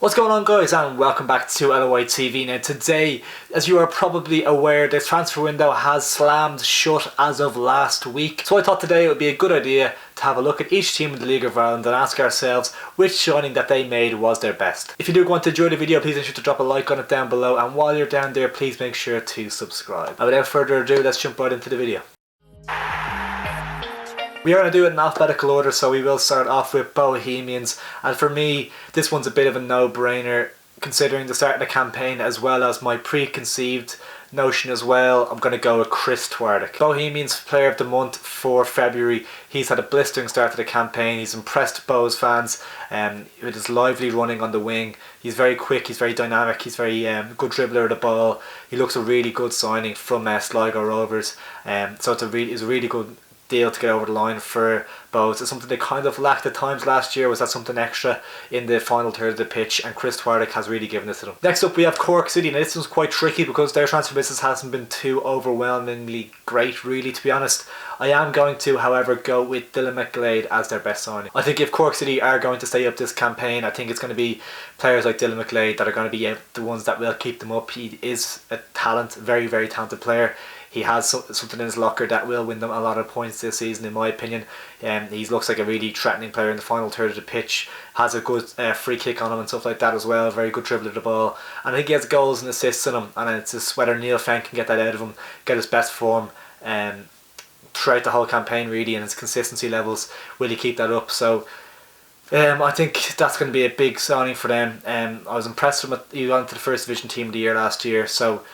What's going on, guys, and welcome back to LOI TV. Now today, as you are probably aware, the transfer window has slammed shut as of last week. So I thought today it would be a good idea to have a look at each team in the League of Ireland and ask ourselves which signing that they made was their best. If you do want to enjoy the video, please make sure to drop a like on it down below, and while you're down there, please make sure to subscribe. And without further ado, let's jump right into the video. We are going to do it in alphabetical order, so we will start off with Bohemians, and for me this one's a bit of a no-brainer considering the start of the campaign as well as my preconceived notion as well. I'm going to go with Chris Twardek. Bohemians Player of the Month for February. He's had a blistering start to the campaign. He's impressed Bohs fans with his lively running on the wing. He's very quick, he's very dynamic, he's very good dribbler of the ball. He looks a really good signing from Sligo Rovers, so it's a really good deal to get over the line for Bohs. It's something they kind of lacked at times last year, was that something extra in the final third of the pitch, and Chris Twardek has really given it to them. Next up we have Cork City. Now this one's quite tricky because their transfer business hasn't been too overwhelmingly great, really, to be honest. I am going to, however, go with Dylan McGlade as their best signing. I think if Cork City are going to stay up this campaign, I think it's going to be players like Dylan McGlade that are going to be the ones that will keep them up. He is a very talented player. He has something in his locker that will win them a lot of points this season, in my opinion. He looks like a really threatening player in the final third of the pitch. Has a good free kick on him and stuff like that as well. Very good dribbler of the ball. And I think he has goals and assists in him. And it's just whether Neil Fenn can get that out of him, get his best form throughout the whole campaign, really, and his consistency levels. Will he keep that up? So I think that's going to be a big signing for them. I was impressed with him. He got into the first division team of the year last year, so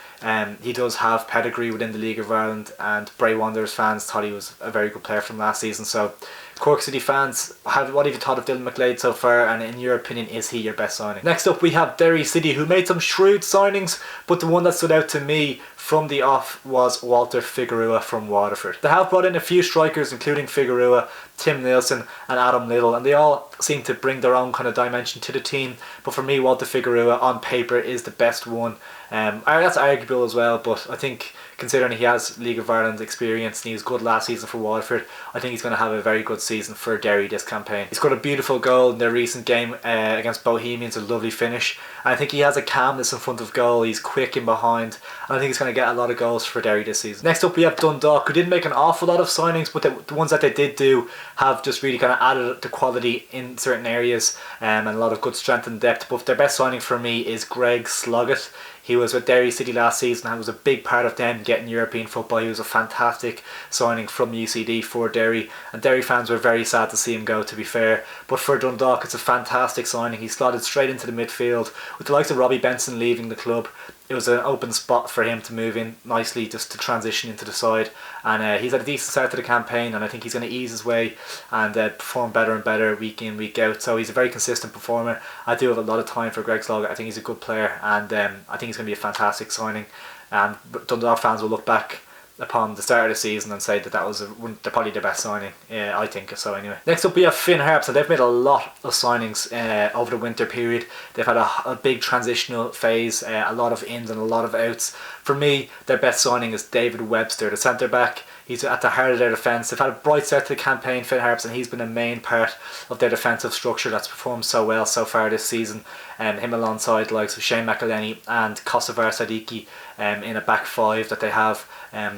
he does have pedigree within the League of Ireland, and Bray Wanderers fans thought he was a very good player from last season. So Cork City fans, what have you thought of Dylan McGlade so far, and in your opinion, is he your best signing? Next up we have Derry City, who made some shrewd signings, but the one that stood out to me from the off was Walter Figueira from Waterford. They have brought in a few strikers, including Figueira, Tim Nielsen and Adam Little, and they all seem to bring their own kind of dimension to the team. But for me, Walter Figueira on paper is the best one. That's arguable as well, but I think considering he has League of Ireland experience and he was good last season for Waterford, I think he's going to have a very good season for Derry this campaign. He scored a beautiful goal in their recent game against Bohemians, a lovely finish. And I think he has a calmness in front of goal, he's quick in behind, and I think he's going to get a lot of goals for Derry this season. Next up we have Dundalk, who didn't make an awful lot of signings, but the ones that they did do have just really kind of added the quality in certain areas, and a lot of good strength and depth. But their best signing for me is Greg Sloggett. He was with Derry City last season and was a big part of them getting European football. He was a fantastic signing from UCD for Derry, and Derry fans were very sad to see him go, to be fair. But for Dundalk, it's a fantastic signing. He slotted straight into the midfield. With the likes of Robbie Benson leaving the club, it was an open spot for him to move in nicely, just to transition into the side. And he's had a decent start to the campaign, and I think he's going to ease his way and perform better and better week in, week out. So he's a very consistent performer. I do have a lot of time for Greg Sloggett. I think he's a good player, and I think he's going to be a fantastic signing. And Dundalk fans will look back upon the start of the season and say that they're probably the best signing. I think so anyway. Next up we have Finn Harps. So they've made a lot of signings over the winter period. They've had a big transitional phase, a lot of ins and a lot of outs. For me, their best signing is David Webster, the centre back. He's at the heart of their defence. They've had a bright start to the campaign, Finn Harps, and he's been a main part of their defensive structure that's performed so well so far this season. Him alongside the likes of Shane McElhenney and Kosovar Sadiki in a back five that they have.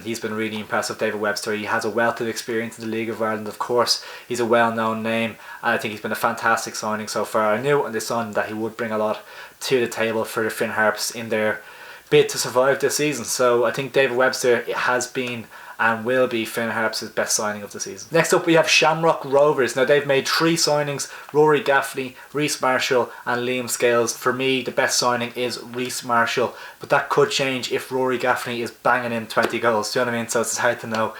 He's been really impressive, David Webster. He has a wealth of experience in the League of Ireland, of course. He's a well-known name, and I think he's been a fantastic signing so far. I knew on this signing that he would bring a lot to the table for the Finn Harps in their bid to survive this season. So I think David Webster has been and will be Finn Harps' best signing of the season. Next up we have Shamrock Rovers. Now they've made 3 signings: Rory Gaffney, Rhys Marshall and Liam Scales. For me, the best signing is Rhys Marshall, but that could change if Rory Gaffney is banging in 20 goals. Do you know what I mean? So it's hard to know.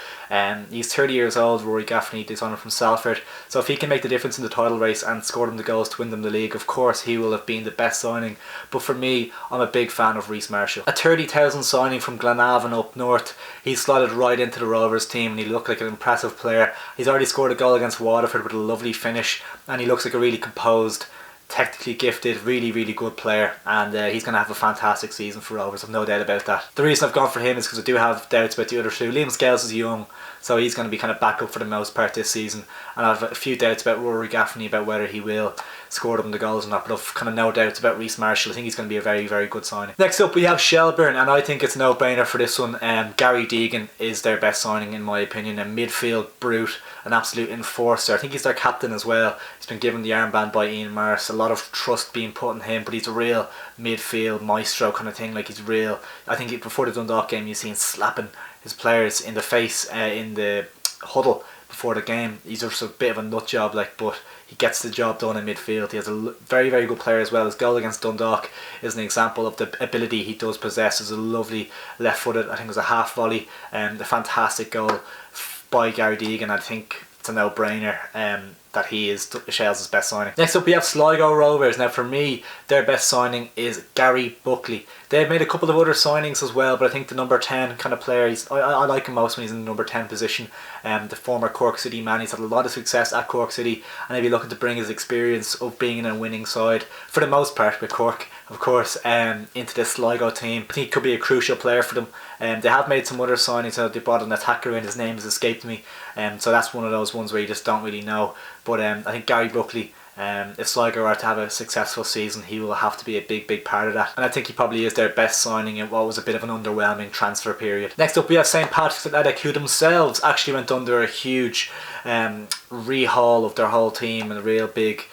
He's 30 years old, Rory Gaffney, they signed him from Salford. So if he can make the difference in the title race and score them the goals to win them the league, of course he will have been the best signing. But for me, I'm a big fan of Rhys Marshall. A 30,000 signing from Glenavon up north. He's slotted right into the Rovers team and he looked like an impressive player. He's already scored a goal against Waterford with a lovely finish, and he looks like a really composed, technically gifted, really good player, and he's going to have a fantastic season for Rovers, I've no doubt about that. The reason I've gone for him is because I do have doubts about the other two. Liam Scales is young, so he's going to be kind of back up for the most part this season, and I have a few doubts about Rory Gaffney about whether he will scored them the goals and that, but I've kind of no doubts about Rhys Marshall. I think he's going to be a very, very good signing. Next up we have Shelbourne, and I think it's a no-brainer for this one. Garry Deegan is their best signing in my opinion. A midfield brute, an absolute enforcer. I think he's their captain as well. He's been given the armband by Ian Morris. A lot of trust being put in him, but he's a real midfield maestro kind of thing. Like, he's real. I think before the Dundalk game you've seen slapping his players in the face in the huddle before the game. He's just a bit of a nut job, like, but he gets the job done in midfield. He has a very, very good player as well. His goal against Dundalk is an example of the ability he does possess. It's a lovely left-footed, I think it was a half volley, a fantastic goal by Garry Deegan. I think it's a no-brainer that he is Shell's best signing. Next up we have Sligo Rovers. Now for me, their best signing is Garry Buckley. They've made a couple of other signings as well, but I think the number 10 kind of player, I like him most when he's in the number 10 position. The former Cork City man, he's had a lot of success at Cork City, and he'll be looking to bring his experience of being in a winning side, for the most part with Cork, of course, into this Sligo team. I think he could be a crucial player for them. They have made some other signings. They brought an attacker in, his name has escaped me, so that's one of those ones where you just don't really know. But I think Garry Buckley, if Sligo are to have a successful season, he will have to be a big part of that, and I think he probably is their best signing in what was a bit of an underwhelming transfer period. Next up we have St Patrick's Athletic, who themselves actually went under a huge rehaul of their whole team, and a real big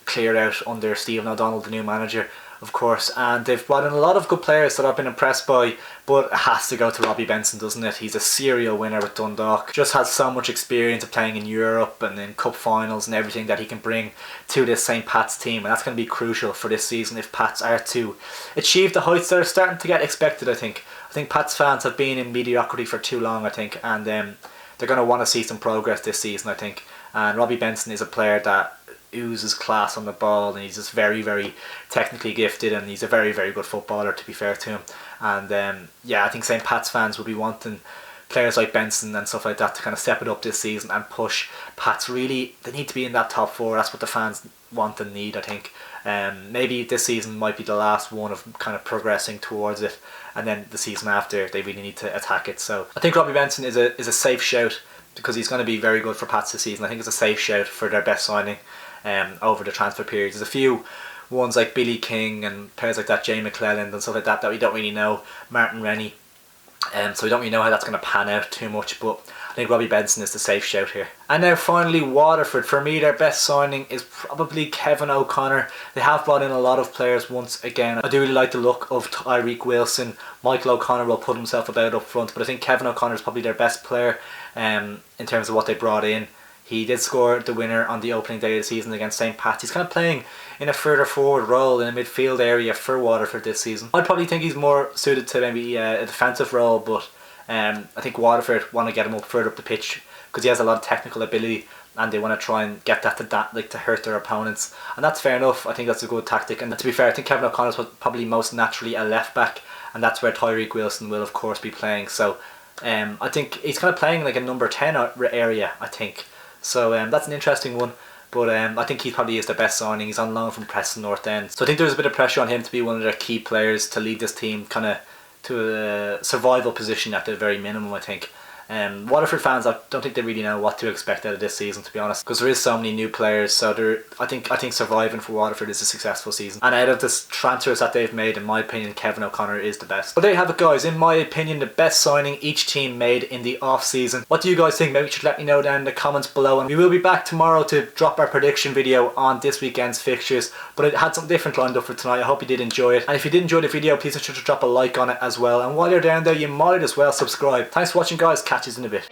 clear out under Stephen O'Donnell, the new manager, of course, and they've brought in a lot of good players that I've been impressed by, but it has to go to Robbie Benson, doesn't it? He's a serial winner with Dundalk, just has so much experience of playing in Europe and in cup finals and everything that he can bring to this St Pat's team, and that's going to be crucial for this season if Pats are to achieve the heights that are starting to get expected. I think Pats fans have been in mediocrity for too long, I think, and they're going to want to see some progress this season, I think, and Robbie Benson is a player that oozes class on the ball, and he's just very, very technically gifted, and he's a very, very good footballer, to be fair to him. And yeah, I think St Pat's fans will be wanting players like Benson and stuff like that to kind of step it up this season and push Pats. Really, they need to be in that top four. That's what the fans want and need, I think. Maybe this season might be the last one of kind of progressing towards it, and then the season after they really need to attack it. So I think Robbie Benson is a safe shout, because he's going to be very good for Pats this season. I think it's a safe shout for their best signing over the transfer period. There's a few ones like Billy King and players like that, Jay McClelland and stuff like that, that we don't really know, Martin Rennie, so we don't really know how that's going to pan out too much, but I think Robbie Benson is the safe shout here. And now finally Waterford. For me, their best signing is probably Kevin O'Connor. They have brought in a lot of players once again. I do really like the look of Tyreek Wilson. Michael O'Connor will put himself about up front, but I think Kevin O'Connor is probably their best player in terms of what they brought in. He did score the winner on the opening day of the season against St Pat's. He's kind of playing in a further forward role in a midfield area for Waterford this season. I'd probably think he's more suited to maybe a defensive role, but I think Waterford want to get him up further up the pitch because he has a lot of technical ability, and they want to try and get that to hurt their opponents, and that's fair enough. I think that's a good tactic, and to be fair, I think Kevin O'Connor is probably most naturally a left back, and that's where Tyreek Wilson will of course be playing. So I think he's kind of playing like a number 10 area, I think. So that's an interesting one, but I think he probably is their best signing. He's on loan from Preston North End, so I think there's a bit of pressure on him to be one of their key players to lead this team kind of to a survival position at the very minimum, I think. Waterford fans, I don't think they really know what to expect out of this season, to be honest, because there is so many new players. So I think surviving for Waterford is a successful season, and out of the transfers that they've made, in my opinion, Kevin O'Connor is the best. But there you have it, guys. In my opinion, the best signing each team made in the off season. What do you guys think? Maybe you should let me know down in the comments below, and we will be back tomorrow to drop our prediction video on this weekend's fixtures, but I had something different lined up for tonight. I hope you did enjoy it, and if you did enjoy the video, please make sure to drop a like on it as well, and while you're down there you might as well subscribe. Thanks for watching, guys. Catch you in a bit.